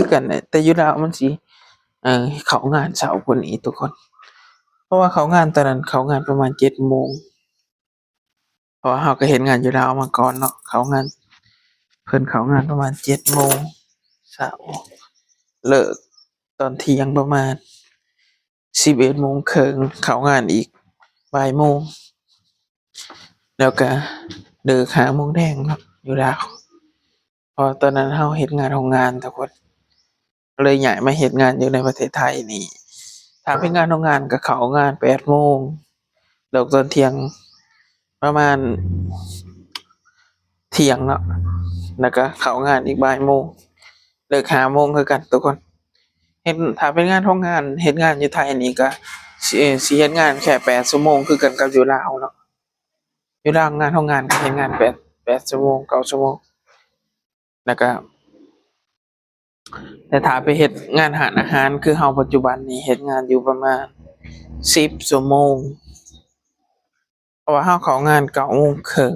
คือกันแหละแต่อยู่ลาวมันสิเข้างานเช้ากว่านี้ทุกคนเพราะว่าเข้างานตอนนั้นเข้างานประมาณ7 โมงเพราะว่าเราก็เฮ็ดงานอยู่ลาวมาก่อนเนาะเข้างานเพิ่นเข้างานประมาณ7 โมงเช้าเลิกตอนเที่ยงประมาณ11 โมงครึ่งเข้างานอีกบ่ายโมงแล้วก็เลิก5 โมงแลงเนาะอยู่ลาวเพราะตอนนั้นเราเฮ็ดงานโรงงานทุกคนเลยย้ายมาเฮ็ดงานอยู่ในประเทศไทยนี่ถ้าเป็นงานโรงงานก็เข้างาน8 โมงเลิกตอนเที่ยงประมาณเที่ยงเนาะแล้วก็เข้างานอีกบ่ายโมงเลิก5 โมงคือกันทุกคนเฮ็ดถ้าเป็นงานโรงงานเฮ็ดงานอยู่ไทยนี่ก็สิเฮ็ดงานแค่8 ชั่วโมงคือกันกับอยู่ลาวเนาะอยู่ลาวงานโรงงานก็เฮ็ดงาน8 ชั่วโมง9 ชั่วโมงแล้วก็แต่ถ้าไปเฮ็ดงานร้านอาหารคือเฮาปัจจุบันนี้เฮ็ดงานอยู่ประมาณ10 ชั่วโมงเพราะว่าเฮาเข้างาน9 โมงครึ่ง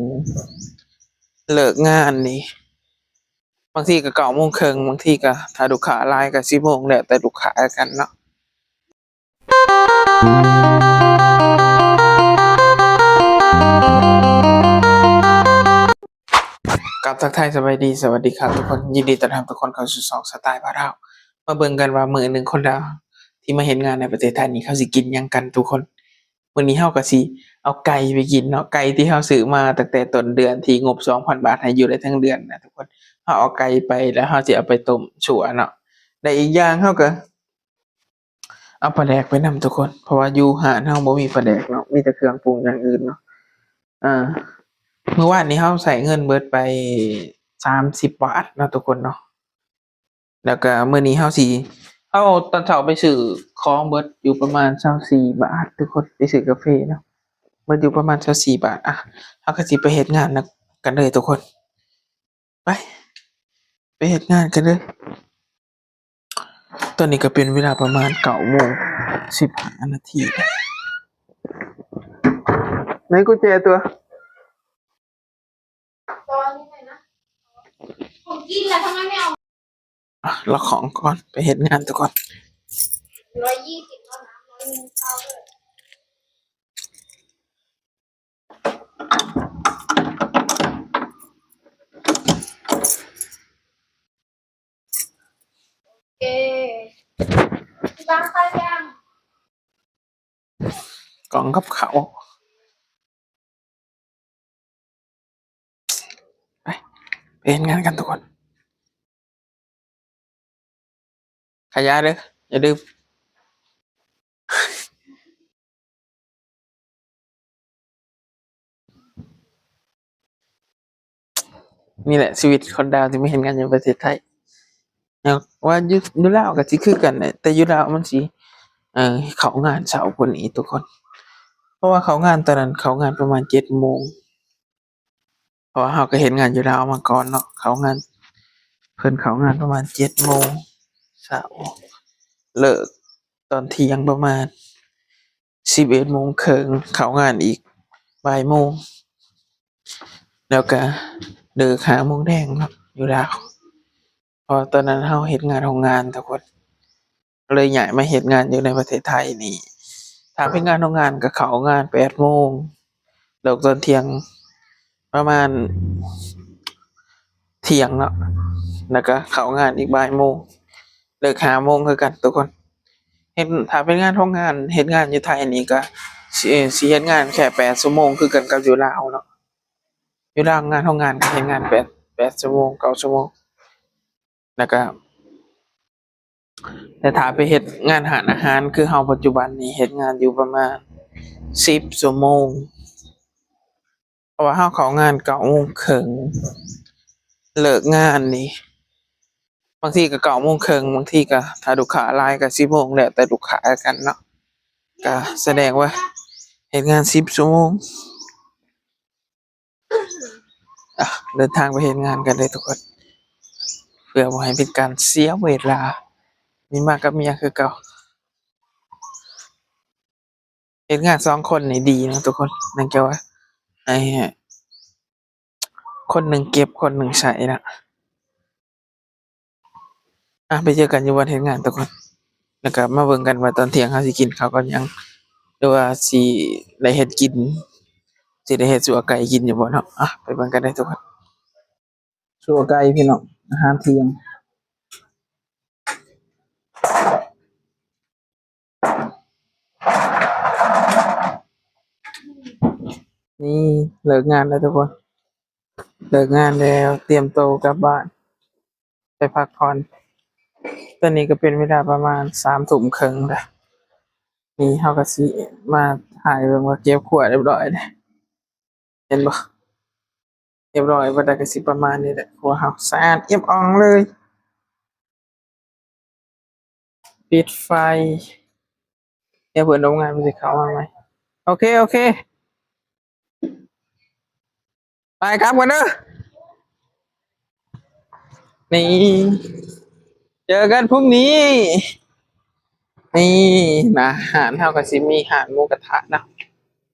เลิกงานนี่บางทีก็9 โมงครึ่งบางทีก็ถ้าลูกค้าหลายก็10 โมงแล้วแต่ลูกค้าแล้วกันเนาะกับทักทายสบายดีสวัสดีครับทุกคนยินดีต้อนรับทุกคนเข้าสู่ช่องสไตล์บ้านเรามาเบิ่งกันว่ามื้อหนึ่งคนลาวที่มาเฮ็ดงานในประเทศไทยนี่เขาสิกินหยังกันทุกคนมื้อนี้เราก็สิเอาไก่ไปกินเนาะไก่ที่เราซื้อมาตั้งแต่ต้นเดือนที่งบ 2,000 บาทให้อยู่ได้ทั้งเดือนนะทุกคนเราเอาไก่ไปแล้วเราสิเอาไปต้มชั่วเนาะและอีกอย่างเราก็เอาปลาแดกไปนำทุกคนเพราะว่าอยู่ร้านเราบ่มีปลาแดกเนาะมีแต่เครื่องปรุงอย่างอื่นเนาะอาเมื่อวานนี้เราใช้เงินเบิดไป30 บาทเนาะทุกคนเนาะแล้วก็มื้อนี้เราตอนเช้าไปซื้อของเบิดอยู่ประมาณ24 บาททุกคนไปซื้อกาแฟเนาะเบิดอยู่ประมาณ24 บาทเราก็สิไปเฮ็ดงานนะกันเลยทุกคนไปเฮ็ดงานกันเลยตอนนี้ก็เป็นเวลาประมาณ9 โมง 15 นาทีไหนกุญแจตัวนี้เลยนะผมกินแล้วทำไมไม่เอาล็อกของก่อนไปเฮ็ดงานทุกคน120เท่านั้น100เข้าเลยโอเคที่บ้านข้าวยัง กล่องกับข้าวไปเฮ็ดงานกันทุกคนขยะเด้ออย่าลืมนี่แหละชีวิตคนลาวที่มาเฮ็ดงานอยู่ประเทศไทยว่าอยู่ลาวก็สิคือกันแหละแต่อยู่ลาวมันสิเข้างานเช้ากว่านี้ทุกคนเพราะว่าเข้างานตอนนั้นเข้างานประมาณ7 โมงเพราะว่าเราก็เฮ็ดงานอยู่ลาวมาก่อนเนาะเข้างานเพิ่นเข้างานประมาณ7 โมงเช้าเลิกตอนเที่ยงประมาณ11 โมงครึ่งเข้างานอีกบ่ายโมงแล้วก็เลิก5 โมงแลงเนาะอยู่ลาวเพราะตอนนั้นเราเฮ็ดงานโรงงานทุกคนเลยย้ายมาเฮ็ดงานอยู่ในประเทศไทยนี่ถ้าเป็นงานโรงงานก็เข้างาน8 โมงเลิกตอนเที่ยงประมาณเที่ยงเนาะแล้วก็เข้างานอีกบ่ายโมงเลิก5 โมงคือกันทุกคนถ้าเป็นงานโรงงานเฮ็ดงานอยู่ไทยนี่ก็สิเฮ็ดงานแค่8 ชั่วโมงคือกันกับอยู่ลาวเนาะอยู่ลาวงานโรงงานก็เฮ็ดงาน8 ชั่วโมง9 ชั่วโมงแล้วก็แต่ถ้าไปเฮ็ดงานร้านอาหารคือเราปัจจุบันนี้เฮ็ดงานอยู่ประมาณ10 ชั่วโมงเพราะว่าเราเข้างาน9 โมงครึ่งเลิกงานนี่บางทีก็9 โมงครึ่งบางทีก็ถ้าลูกค้าหลายก็10 โมงแล้วแต่ลูกค้าแล้วกันเนาะก็แสดงว่าเฮ็ดงาน10 ชั่วโมงเดินทางไปเฮ็ดงานกันเลยทุกคนเพื่อบ่ให้เป็นการเสียเวลามีมากับเมียคือเก่าเฮ็ดงาน2 คนนี่ดีนะทุกคนเนื่องจากว่าไอ้คนหนึ่งเก็บคนหนึ่งใช้น่ะ ไปเจอกันอยู่วันเฮ็ดงานทุกคนแล้วก็มาเบิ่งกันว่าตอนเที่ยงเฮาสิกินข้าวกันหยังหรือว่าสิได้เฮ็ดกินสิได้เฮ็ดสัวไก่กินอยู่บ่เนาะไปเบิ่งกันได้ทุกคนสัวไก่พี่น้องอาหารเที่ยงนี่เลิกงานแล้วทุกคนเลิกงานแล้วเตรียมตัวกลับบ้านไปพักผ่อนตอนนี้ก็เป็นเวลาประมาณ3 ทุ่มครึ่งแล้วนี่เฮาก็สิมาถ่ายเบิ่งว่าเก็บขวดเรียบร้อยแล้วเห็นบ่เรียบร้อยบ่ได้ก็สิประมาณนี้แหละครัวเฮาสะอาดเอี่ยมอ่องเลยปิดไฟเดี๋ยวเพิ่นโรงงานมันสิเข้ามาใหม่โอเคไปครับกันเด้อนี่เจอกันพรุ่งนี้นี่นะอาหารเฮาก็สิมีอาหารหมูกระทะเนาะ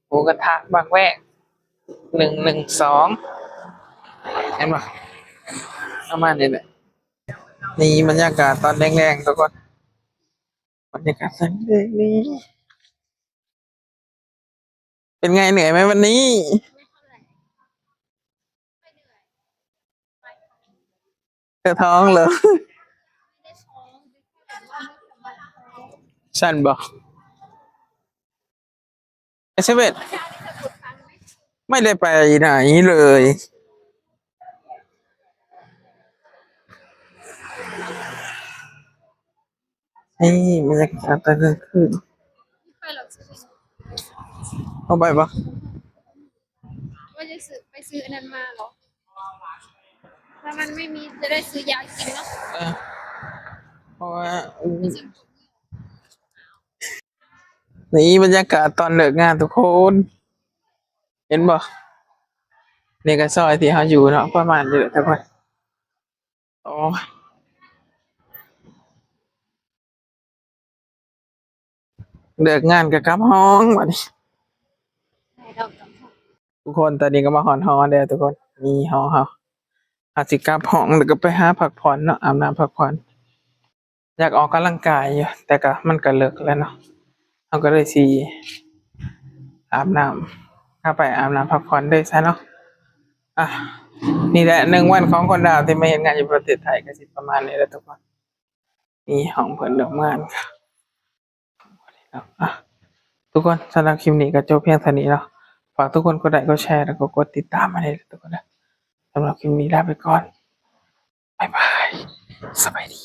หมูกระทะบางแวก112เห็นบ่ประมาณนี้แหละนี่บรรยากาศตอนแรงๆทุกคนบรรยากาศตอนแรงนี่เป็นไงเหนื่อยไหมวันนี้เธอท้องเหรอฉันบอกเชเวตไม่ได้ไปไหนเลยนี่บรรยากาศตอนกลางคืน ไปหรอกซื้อ เอาไปปะ ว่าจะซื้อไปซื้ออันนั้นมาเหรอถ้ามันไม่มีจะได้ซื้อยากินเนาะ เออเพราะว่าซื้อนี่บรรยากาศตอนเลิกงานทุกคน เห็นบ่นี่ก็ซอยที่เขาอยู่เนาะประมาณนี้แหละทุกคนโอ้ยเลิกงานก็กลับห้องบัดนี้ ไหนดอกจำพวกทุกคนตอนนี้ก็มาหอนฮอแล้วทุกคนมีฮอเฮาอาจสิกลับห้องแล้วก็ไปหาพักผ่อนเนาะอาบน้ำพักผ่อนอยากออกกำลังกายอยู่แต่ก็มันก็เลิกแล้วเนาะเขาก็เลยสิอาบน้ำเข้าไปอาบน้ำพักผ่อนเลยซะเนาะอ่ะนี่แหละ1 วันของคนดาวที่มาเฮ็ดงานอยู่ประเทศไทยก็สิประมาณนี้แหละทุกคนมีห้องเพิ่นเลิกงานค่ะอ่ะทุกคนสำหรับคลิปนี้ก็จบเพียงเท่านี้เนาะฝากทุกคนกดไลค์กดแชร์แล้วก็กดติดตามมาเลยทุกคนนะสำหรับคลิปนี้ลาไปก่อนบ๊ายบายสบายดี